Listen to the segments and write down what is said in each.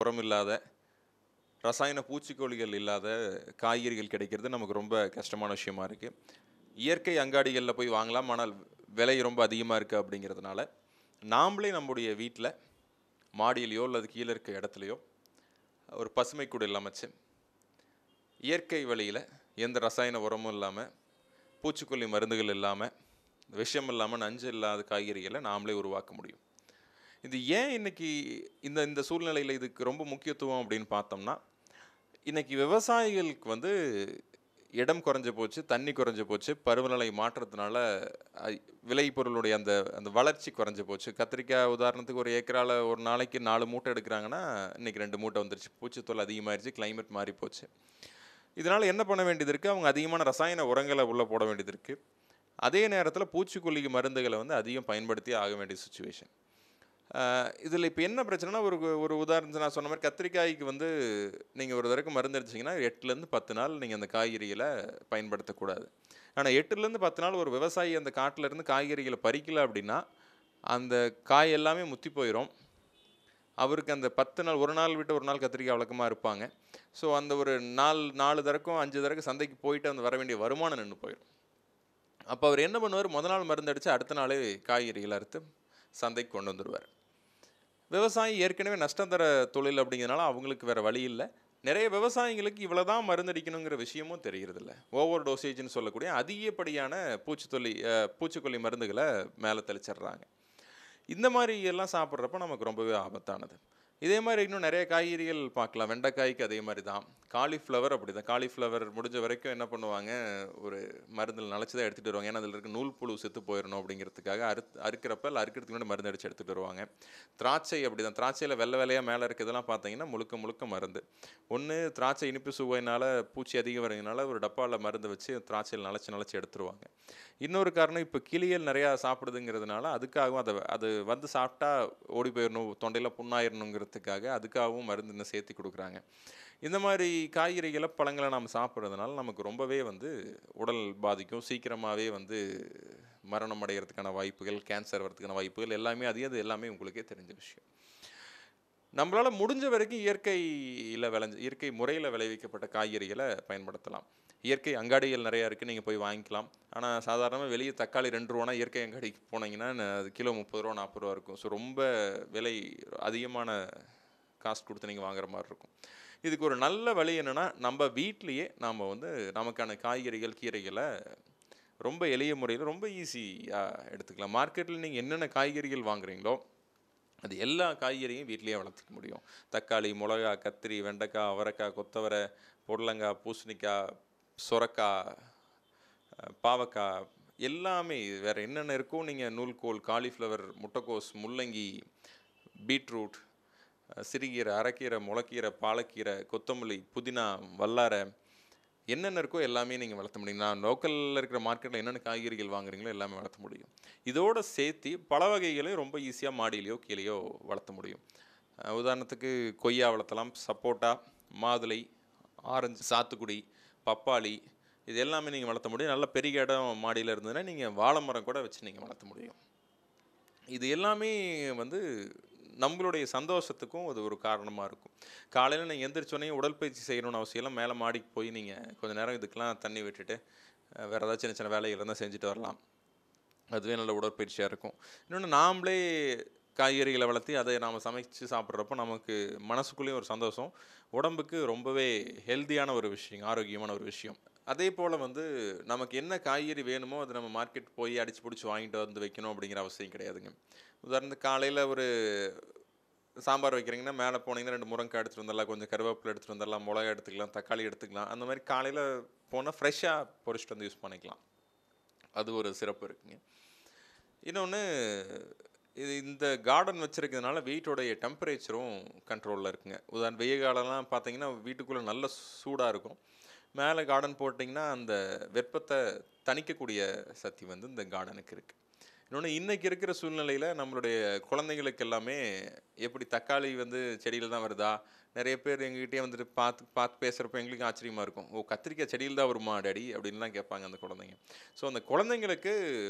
உரம் இல்லாத ரசாயன பூச்சிக்கொல்லிகள் இல்லாத காய்கறிகள் கிடைக்கிறது நமக்கு ரொம்ப கஷ்டமான விஷயமா இருக்குது. இயற்கை அங்காடிகளில் போய் வாங்கலாம், ஆனால் விலை ரொம்ப அதிகமாக இருக்குது. அப்படிங்கிறதுனால நாமளே நம்முடைய வீட்டில் மாடியிலையோ அல்லது கீழே இருக்க இடத்துலையோ ஒரு பசுமை கூடல் அமைச்சு இயற்கை வழியில் எந்த ரசாயன உரமும் இல்லாமல், பூச்சிக்கொல்லி மருந்துகள் இல்லாமல், விஷம் இல்லாமல், நஞ்சு இல்லாத காய்கறிகளை நாமளே உருவாக்க முடியும். இது ஏன் இன்னைக்கு இந்த இந்த சூழ்நிலையில் இதுக்கு ரொம்ப முக்கியத்துவம் அப்படின்னு பார்த்தோம்னா, இன்னைக்கு விவசாயிகளுக்கு இடம் குறைஞ்சு போச்சு, தண்ணி குறைஞ்சு போச்சு, பருவநிலை மாற்றத்தினால விளைபொருளுடைய அந்த அந்த வளர்ச்சி குறைஞ்சு போச்சு. கத்திரிக்காய் உதாரணத்துக்கு ஒரு ஏக்கரால ஒரு நாளைக்கு 4 மூட்டை எடுக்கிறாங்கன்னா, இன்னைக்கு 2 மூட்டை வந்துருச்சு. பூச்சித்தொல்லை அதிகமாயிருச்சு, கிளைமேட் மாறி போச்சு. இதனால என்ன பண்ண வேண்டியது இருக்கு? அவங்க அதிகமான ரசாயன உரங்களை உள்ள போட வேண்டியது இருக்கு. அதே நேரத்தில் பூச்சிக்கொல்லி மருந்துகளை அதிகம் பயன்படுத்தி ஆக வேண்டிய சுச்சுவேஷன். இதில் இப்போ என்ன பிரச்சனைனா, ஒரு ஒரு உதாரணத்துக்கு நான் சொன்ன மாதிரி கத்திரிக்காய்க்கு நீங்கள் ஒரு தடவைக்கு மருந்து அடிச்சிங்கன்னா 8லேருந்து 10 நாள் நீங்கள் அந்த காய்கறிகளை பயன்படுத்தக்கூடாது. ஆனால் 8லேருந்து 10 நாள் ஒரு விவசாயி அந்த காட்டிலேருந்து காய்கறிகளை பறிக்கல அப்படின்னா, அந்த காய் எல்லாமே முத்தி போயிடும். அவருக்கு அந்த 10 நாள், ஒரு நாள் விட்டு ஒரு நாள் கத்திரிக்காய் வழக்கமாக இருப்பாங்க. ஸோ அந்த ஒரு 4 தடக்கும் 5 தடக்கு சந்தைக்கு போயிட்டு அந்த வர வேண்டிய வருமானம் நின்று போயிடும். அப்போ அவர் என்ன பண்ணுவார்? முத நாள் மருந்து அடித்து அடுத்த நாளே காய்கறிகளை அறுத்து சந்தைக்கு கொண்டு வந்துடுவார். விவசாயி ஏற்கனவே நஷ்டம் தர தொழில் அப்படிங்கிறதுனால அவங்களுக்கு வேறு வழி இல்லை. நிறைய விவசாயிங்களுக்கு இவ்வளோதான் மருந்தடிக்கணுங்கிற விஷயமும் தெரியறதில்ல. ஓவர் டோசேஜ்னு சொல்லக்கூடிய அதிகப்படியான பூச்சிக்கொல்லி மருந்துகளை மேலே தெளிச்சிடுறாங்க. இந்த மாதிரி எல்லாம் சாப்பிட்றப்ப நமக்கு ரொம்பவே ஆபத்தானது. இதே மாதிரி இன்னும் நிறைய காய்கறிகள் பார்க்கலாம். வெண்டைக்காய்க்கு அதே மாதிரி தான். காலிஃப்ளவர் அப்படி தான். காலிஃப்ளவர் முடிஞ்ச வரைக்கும் என்ன பண்ணுவாங்க, ஒரு மருந்தில் நனைச்சி தான் எடுத்துகிட்டு வருவாங்க. ஏன்னா அதில் இருக்க நூல் புழு செத்து போயிடணும் அப்படிங்கிறதுக்காக அறுக்கிறப்ப இல்லை அறுக்கிறதுக்கு முன்னாடி மருந்து அடித்து எடுத்துகிட்டு வருவாங்க. திராட்சை அப்படி தான். திராட்சையில் வெள்ளை வெள்ளையாக மேலே இருக்கிறதெல்லாம் பார்த்தீங்கன்னா முழுக்க முழுக்க மருந்து. ஒன்று திராட்சை இனிப்பு சுவையினால் பூச்சி அதிகம் வரதுனால ஒரு டப்பாவில் மருந்து வச்சு திராட்சையில் நனைச்சி எடுத்துருவாங்க. இன்னொரு காரணம், இப்போ கிளிகள் நிறையா சாப்பிடுதுங்கிறதுனால அதுக்காகவும் அது சாப்பிட்டா ஓடி போயிடணும், தொண்டையில் புண்ணாயிரணுங்கிறதுக்காக அதுக்காகவும் மருந்து இன்னும் சேர்த்து கொடுக்குறாங்க. இந்த மாதிரி காய்கறிகளை பழங்களை நாம் சாப்பிட்றதுனால நமக்கு ரொம்பவே உடல் பாதிக்கும். சீக்கிரமாகவே மரணம் அடைகிறதுக்கான வாய்ப்புகள், கேன்சர் வரதுக்கான வாய்ப்புகள் எல்லாமே அது எல்லாமே உங்களுக்கே தெரிஞ்ச விஷயம். நம்மளால் முடிஞ்ச வரைக்கும் இயற்கை முறையில் விளைவிக்கப்பட்ட காய்கறிகளை பயன்படுத்தலாம். இயற்கை அங்காடிகள் நிறையா இருக்குது, நீங்கள் போய் வாங்கிக்கலாம். ஆனால் சாதாரணமாக வெளியே தக்காளி 2 ரூபானா இயற்கை அங்காடிக்கு போனீங்கன்னா அது கிலோ 30 ரூபா 40 ரூபா இருக்கும். ஸோ ரொம்ப விலை அதிகமான காஸ்ட் கொடுத்து நீங்கள் வாங்குற மாதிரி இருக்கும். இதுக்கு ஒரு நல்ல வழி என்னென்னா, நம்ம வீட்லேயே நாம் நமக்கான காய்கறிகள், கீரைகளை ரொம்ப எளிய முறையில் ரொம்ப ஈஸியாக எடுத்துக்கலாம். மார்க்கெட்டில் நீங்கள் என்னென்ன காய்கறிகள் வாங்குறீங்களோ அது எல்லா காய்கறியும் வீட்டிலேயே வளர்த்துக்க முடியும். தக்காளி, மிளகா, கத்திரி, வெண்டைக்காய், அவரைக்காய், கொத்தவரை, புடலங்காய், பூசணிக்காய், சுரக்காய், பாவக்காய் எல்லாமே வேறு என்னென்ன இருக்கோ, நீங்கள் நூல்கோல், காலிஃப்ளவர், முட்டைக்கோஸ், முள்ளங்கி, பீட்ரூட், சிறுகீரை, அரைக்கீரை, முளைக்கீரை, பாலக்கீரை, கொத்தமல்லி, புதினா, வல்லாரை என்னென்ன இருக்கோ எல்லாமே நீங்கள் வளர்த்த முடியும். நான் லோக்கலில் இருக்கிற மார்க்கெட்டில் என்னென்ன காய்கறிகள் வாங்குறீங்களோ எல்லாமே வளர்த்த முடியும். இதோடு சேர்த்து பல வகைகளையும் ரொம்ப ஈஸியாக மாடியிலையோ கீழேயோ வளர்த்த முடியும். உதாரணத்துக்கு கொய்யா வளர்த்தலாம், சப்போட்டா, மாதுளை, ஆரஞ்சு, சாத்துக்குடி, பப்பாளி இது எல்லாமே நீங்கள் வளர்த்த முடியும். நல்ல பெரிய இடம் மாடியில் இருந்ததுன்னா நீங்கள் வாழை மரம் கூட வச்சு நீங்கள் வளர்த்த முடியும். இது எல்லாமே நம்மளுடைய சந்தோஷத்துக்கும் அது ஒரு காரணமாக இருக்கும். காலையில் நீங்கள் எந்திரிச்சோன்னே உடற்பயிற்சி செய்யணும்னு அவசியம் இல்லை. மேலே மாடிக்கு போய் நீங்கள் கொஞ்சம் நேரம் இதுக்கெலாம் தண்ணி விட்டுட்டு வேறு ஏதாவது சின்ன சின்ன வேலைகள் இருந்தால் செஞ்சுட்டு வரலாம். அதுவே நல்ல உடற்பயிற்சியாக இருக்கும். இன்னொன்று, நாம்ளே காய்கறிகளை வளர்த்தி அதை நாம் சமைச்சு சாப்பிட்றப்போ நமக்கு மனசுக்குள்ளேயும் ஒரு சந்தோஷம், உடம்புக்கு ரொம்பவே ஹெல்த்தியான ஒரு விஷயம், ஆரோக்கியமான ஒரு விஷயம். அதே போல் நமக்கு என்ன காய்கறி வேணுமோ அதை நம்ம மார்க்கெட் போய் அடித்து பிடிச்சி வாங்கிட்டு வைக்கணும் அப்படிங்கிற அவசியம் கிடையாதுங்க. உதாரணத்துக்கு காலையில் ஒரு சாம்பார் வைக்கிறீங்கன்னா மேலே போனீங்கன்னா 2 முருங்கைக்காய் எடுத்துகிட்டு வந்துடலாம், கொஞ்சம் கருவேப்பிலை எடுத்துகிட்டு வந்துடலாம், மிளகா எடுத்துக்கலாம், தக்காளி எடுத்துக்கலாம். அந்த மாதிரி காலையில் போனால் ஃப்ரெஷ்ஷாக பொரிச்சிட்டு யூஸ் பண்ணிக்கலாம். அது ஒரு சிறப்பு இருக்குங்க. இன்னொன்று, இந்த கார்டன் வச்சுருக்கிறதுனால வீட்டோடைய டெம்பரேச்சரும் கண்ட்ரோலில் இருக்குங்க. வெயில் காலம்லாம் பார்த்தீங்கன்னா வீட்டுக்குள்ளே நல்ல சூடாக இருக்கும். மேலே கார்டன் போட்டிங்கன்னா அந்த வெப்பத்தை தணிக்கக்கூடிய சக்தி இந்த கார்டனுக்கு இருக்குது. இன்னொன்று, இன்றைக்கி இருக்கிற சூழ்நிலையில் நம்மளுடைய குழந்தைங்களுக்கு எல்லாமே எப்படி தக்காளி செடியில் தான் வருதா, நிறைய பேர் எங்ககிட்டே பார்த்து பேசுகிறப்ப எங்களுக்கு ஆச்சரியமாக இருக்கும். ஓ, கத்திரிக்காய் செடியில் தான் வருமா டாடி அப்படின்லாம் கேட்பாங்க அந்த குழந்தைங்க. ஸோ அந்த குழந்தைங்களுக்கு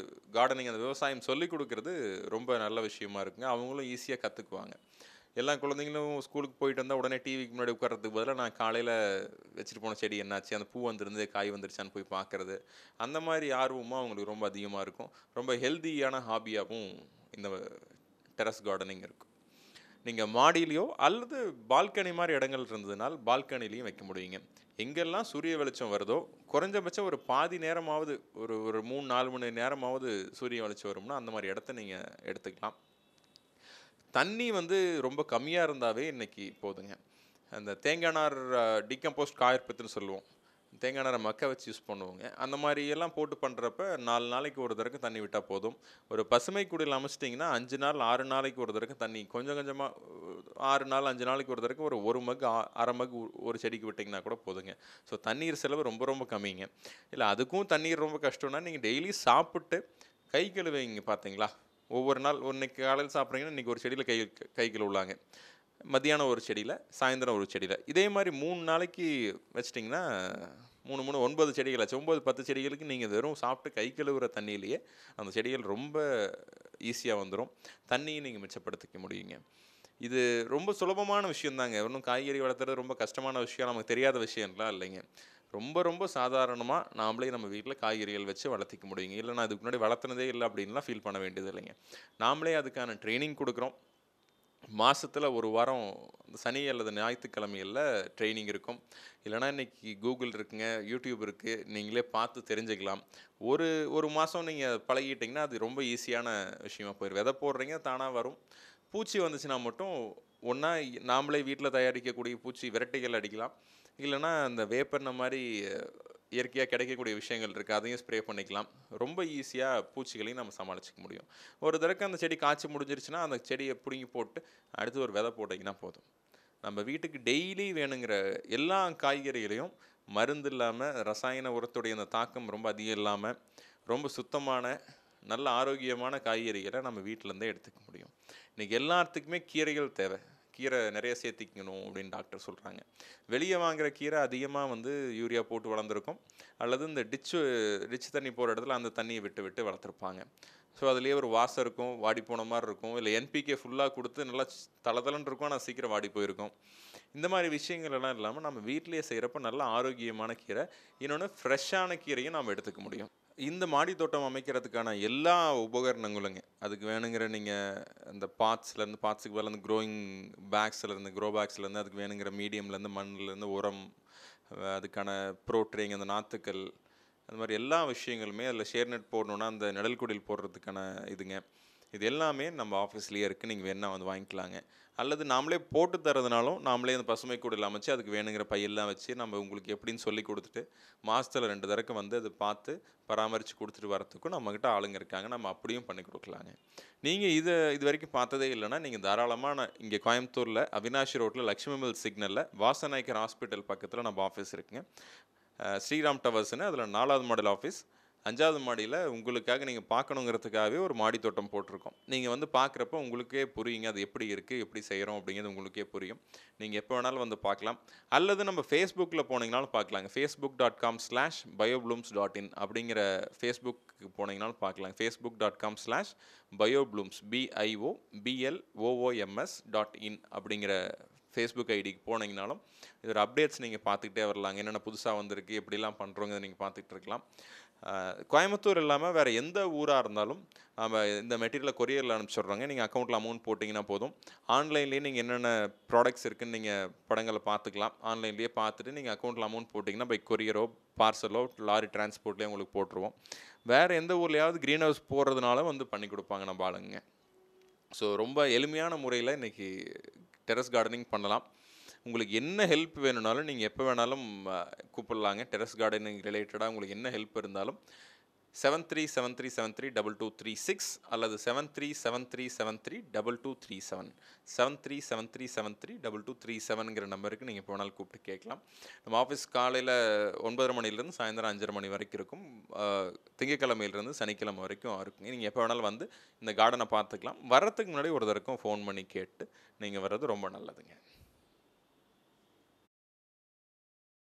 கார்டனிங், அந்த விவசாயம் சொல்லிக் கொடுக்கறது ரொம்ப நல்ல விஷயமா இருக்குங்க. அவங்களும் ஈஸியாக கற்றுக்குவாங்க. எல்லா குழந்தைங்களும் ஸ்கூலுக்கு போயிட்டு வந்தால் உடனே டிவிக்கு முன்னாடி உட்கார்றதுக்கு பதிலாக நான் காலையில் வச்சுட்டு போன செடி என்னாச்சு, அந்த பூ வந்துருந்து காய் வந்துருச்சான்னு போய் பார்க்குறது, அந்த மாதிரி ஆர்வமும் அவங்களுக்கு ரொம்ப அதிகமாக இருக்கும். ரொம்ப ஹெல்தியான ஹாபியாகவும் இந்த டெரஸ் கார்டனிங் இருக்கும். நீங்கள் மாடியிலையோ அல்லது பால்கனி மாதிரி இடங்கள் இருந்ததுனால் பால்கனிலையும் வைக்க முடியுங்க. எங்கெல்லாம் சூரிய வெளிச்சம் வருதோ குறைஞ்சபட்சம் ஒரு பாதி நேரமாவது, ஒரு ஒரு 3-4 மணி நேரமாவது சூரிய வெளிச்சம் வரும்னா அந்த மாதிரி இடத்த நீங்கள் எடுத்துக்கலாம். தண்ணி வந்து ரொம்ப கம்மியாக இருந்தாவே இன்னைக்கு போதுங்க. அந்த தேங்காய் நார் டீகம்போஸ்ட் காயற்பத்துன்னு சொல்லுவோம். தேங்காய் நாரை மக்க வச்சு யூஸ் பண்ணுவோங்க. அந்த மாதிரி எல்லாம் போட்டு பண்ணுறப்ப 4 நாளைக்கு ஒரு தடவை தண்ணி விட்டால் போதும். ஒரு பசுமை குடில் அமைச்சிட்டிங்கன்னா 5 நாள் 6 நாளைக்கு ஒரு தடவை தண்ணி கொஞ்சம் கொஞ்சமாக 6 நாள் 5 நாளைக்கு ஒரு தடவை ஒரு மக் அரை மக் ஒரு செடிக்கு விட்டிங்கன்னா கூட போதுங்க. ஸோ தண்ணீர் செலவு ரொம்ப ரொம்ப கம்மிங்க. இல்லை அதுக்கும் தண்ணீர் ரொம்ப கஷ்டம்னா நீங்கள் டெய்லி சாப்பிட்டு கை கழுவிங்க பார்த்தீங்களா? ஒவ்வொரு நாள் இன்னைக்கு காலையில் சாப்பிட்றீங்கன்னா இன்றைக்கி ஒரு செடியில் கை கழுவுலாங்க, மத்தியானம் ஒரு செடியில், சாயந்தரம் ஒரு செடியில். இதே மாதிரி 3 நாளைக்கு வச்சிட்டிங்கன்னா 3 3 9 செடிகள் ஆச்சு. 9 10 செடிகளுக்கு நீங்கள் வெறும் சாப்பிட்டு கை கழுவுற தண்ணியிலேயே அந்த செடிகள் ரொம்ப ஈஸியாக வந்துடும். தண்ணியை நீங்கள் மிச்சப்படுத்திக்க முடியுங்க. இது ரொம்ப சுலபமான விஷயந்தாங்க. ஒன்றும் காய்கறி வளர்த்துறது ரொம்ப கஷ்டமான விஷயம், நமக்கு தெரியாத விஷயம்லாம் இல்லைங்க. ரொம்ப ரொம்ப சாதாரணமாக நாமளே நம்ம வீட்டில் காய்கறிகள் வச்சு வளர்த்திக்க முடியுங்க. இல்லை நான் இதுக்கு முன்னாடி வளர்த்துனதே இல்லை அப்படின்லாம் ஃபீல் பண்ண வேண்டியது இல்லைங்க. நாமளே அதுக்கான ட்ரைனிங் கொடுக்குறோம். மாதத்தில் ஒரு வாரம் சனி அல்லது ஞாயிற்றுக்கிழமைகளில் ட்ரைனிங் இருக்கும். இல்லைனா இன்றைக்கி கூகுள் இருக்குங்க, யூடியூப் இருக்குது, நீங்களே பார்த்து தெரிஞ்சுக்கலாம். ஒரு ஒரு மாதம் நீங்கள் பழகிட்டிங்கன்னா அது ரொம்ப ஈஸியான விஷயமா போயிடும். விதை போடுறீங்க தானாக வரும். பூச்சி வந்துச்சுன்னா மட்டும் ஒன்றா நாமளே வீட்டில் தயாரிக்கக்கூடிய பூச்சி விரட்டிகள் அடிக்கலாம். இல்லைனா அந்த வேப்பெண்ணெய் மாதிரி இயற்கையாக கிடைக்கக்கூடிய விஷயங்கள் இருக்குது, அதையும் ஸ்ப்ரே பண்ணிக்கலாம். ரொம்ப ஈஸியாக பூச்சிகளையும் நம்ம சமாளிச்சிக்க முடியும். ஒரு தடவை அந்த செடி காய்ச்சி முடிஞ்சிருச்சுன்னா அந்த செடியை பிடுங்கி போட்டு அடுத்து ஒரு விதை போட்டிங்கன்னா போதும். நம்ம வீட்டுக்கு டெய்லி வேணுங்கிற எல்லா காய்கறிகளையும் மருந்து இல்லாமல், ரசாயன உரத்துடைய அந்த தாக்கம் ரொம்ப அதிகம் இல்லாமல், ரொம்ப சுத்தமான நல்ல ஆரோக்கியமான காய்கறிகளை நம்ம வீட்டிலேருந்தே எடுத்துக்க முடியும். இன்றைக்கி எல்லாத்துக்குமே கீரைகள் தேவை. கீரை நிறைய சேர்த்திக்கணும் அப்படின்னு டாக்டர் சொல்கிறாங்க. வெளியே வாங்குகிற கீரை அதிகமாக வந்து யூரியா போட்டு வளர்ந்துருக்கும், அல்லது இந்த டிச்சு தண்ணி போகிற இடத்துல அந்த தண்ணியை விட்டு விட்டு வளர்த்துருப்பாங்க. ஸோ அதுலேயே ஒரு வாசம் இருக்கும், வாடி போன மாதிரி இருக்கும். இல்லை என்பிகே ஃபுல்லாக கொடுத்து நல்லா தளதளன்னு இருக்கும், ஆனால் சீக்கிரம் வாடி போயிருக்கும். இந்த மாதிரி விஷயங்கள் எல்லாம் இல்லாமல் நம்ம வீட்டிலேயே செய்கிறப்ப நல்ல ஆரோக்கியமான கீரை, இன்னொன்று ஃப்ரெஷ்ஷான கீரையும் நாம் எடுத்துக்க முடியும். இந்த மாடி தோட்டம் அமைக்கிறதுக்கான எல்லா உபகரணங்களுங்க, அதுக்கு வேணுங்கிற நீங்கள் இந்த பாட்ஸுக்கு பதில் அந்த க்ரோயிங் பேக்ஸ்லேருந்து, க்ரோ பேக்ஸ்லேருந்து அதுக்கு வேணுங்கிற மீடியம்லேருந்து, மண்ணிலேருந்து, உரம், அதுக்கான ப்ரோட்ரேங், அந்த நாற்றுக்கள், அந்த மாதிரி எல்லா விஷயங்களுமே, அதில் ஷேர் நெட் போடணுன்னா அந்த நிழல் குடில் போடுறதுக்கான இதுங்க, இது எல்லாமே நம்ம ஆஃபீஸ்லேயே இருக்குது. நீங்கள் வேணால் வந்து வாங்கிக்கலாங்க. அல்லது நாமளே போட்டு தரதுனாலும் நாமளே அந்த பசுமை கூடையில் அமைச்சு அதுக்கு வேணுங்கிற பையெல்லாம் வச்சு நம்ம உங்களுக்கு எப்படின்னு சொல்லி கொடுத்துட்டு மாதத்தில் 2 தடவை வந்து அதை பார்த்து பராமரித்து கொடுத்துட்டு வரத்துக்கும் நம்மக்கிட்ட ஆளுங்க இருக்காங்க. நம்ம அப்படியும் பண்ணி கொடுக்கலாங்க. நீங்கள் இது வரைக்கும் பார்த்ததே இல்லைன்னா நீங்கள் தாராளமாக இங்கே கோயம்புத்தூரில் அவினாஷி ரோட்டில் லக்ஷ்மி மில் சிக்னலில் வாசநாயக்கர் ஹாஸ்பிட்டல் பக்கத்தில் நம்ம ஆஃபீஸ் இருக்குங்க. ஸ்ரீராம் டவர்ஸ்னு, அதில் 4வது மாடல் ஆஃபீஸ். 5வது மாடியில் உங்களுக்காக நீங்கள் பார்க்கணுங்கிறதுக்காகவே ஒரு மாடி தோட்டம் போட்டிருக்கோம். நீங்கள் வந்து பார்க்குறப்ப உங்களுக்கே புரியுங்க அது எப்படி இருக்குது, எப்படி செய்கிறோம் அப்படிங்கிறது உங்களுக்கே புரியும். நீங்கள் எப்போ வேணாலும் வந்து பார்க்கலாம். அல்லது நம்ம ஃபேஸ்புக்கில் போனீங்கனாலும் பார்க்கலாங்க. facebook.com/bioblooms.in அப்படிங்கிற ஃபேஸ்புக்கு போனீங்கனாலும் பார்க்கலாங்க. facebook.com/bioblooms BIOBLOOMS.in அப்படிங்கிற ஃபேஸ்புக் ஐடிக்கு போனீங்கனாலும் இதோட அப்டேட்ஸ் நீங்கள் பார்த்துக்கிட்டே வரலாங்க. என்னென்ன புதுசாக வந்திருக்கு, எப்படிலாம் பண்ணுறோங்க நீங்கள் பார்த்துக்கிட்டு இருக்கலாம். கோயம்புத்தூர் இல்லாமல் வேறு எந்த ஊராக இருந்தாலும் நம்ம இந்த மெட்டீரியலை கொரியரில் அனுப்பிச்சிடுறோங்க. நீங்கள் அக்கௌண்ட்டில் அமௌண்ட் போட்டிங்கன்னா போதும். ஆன்லைன்லேயே நீங்கள் என்னென்ன ப்ராடக்ட்ஸ் இருக்குதுன்னு நீங்கள் படங்களை பார்த்துக்கலாம். ஆன்லைன்லேயே பார்த்துட்டு நீங்கள் அக்கௌண்ட்டில் அமௌண்ட் போட்டிங்கன்னா பை கொரியரோ பார்சலோ லாரி டிரான்ஸ்போர்ட்லேயே உங்களுக்கு போட்டுருவோம். வேறு எந்த ஊர்லையாவது க்ரீன் ஹவுஸ் போடுறதுனால வந்து பண்ணி கொடுப்பாங்க நம்ம ஆளுங்க. ஸோ ரொம்ப எளிமையான முறையில் இன்றைக்கி டெரஸ் கார்டனிங் பண்ணலாம். உங்களுக்கு என்ன ஹெல்ப் வேணும்னாலும் நீங்கள் எப்போ வேணாலும் கூப்பிடலாங்க. டெரஸ் கார்டனிங் ரிலேட்டடாக உங்களுக்கு என்ன ஹெல்ப் இருந்தாலும் 7373732236 அல்லது 7373732237 7373732237ங்கிற நம்பருக்கு நீங்கள் எப்போ வேணாலும் கூப்பிட்டு கேட்கலாம். நம்ம ஆஃபீஸ் காலையில் 9:30 மணிலேருந்து சாயந்தரம் 5:30 மணி வரைக்கும் இருக்கும். திங்கட்கிழமையிலேருந்து சனிக்கிழமை வரைக்கும் இருக்குங்க. நீங்கள் எப்போ வேணாலும் வந்து இந்த கார்டனை பார்த்துக்கலாம். வர்றதுக்கு முன்னாடி ஒரு தடவைக்கும் ஃபோன் பண்ணி கேட்டு நீங்கள் வர்றது ரொம்ப நல்லதுங்க.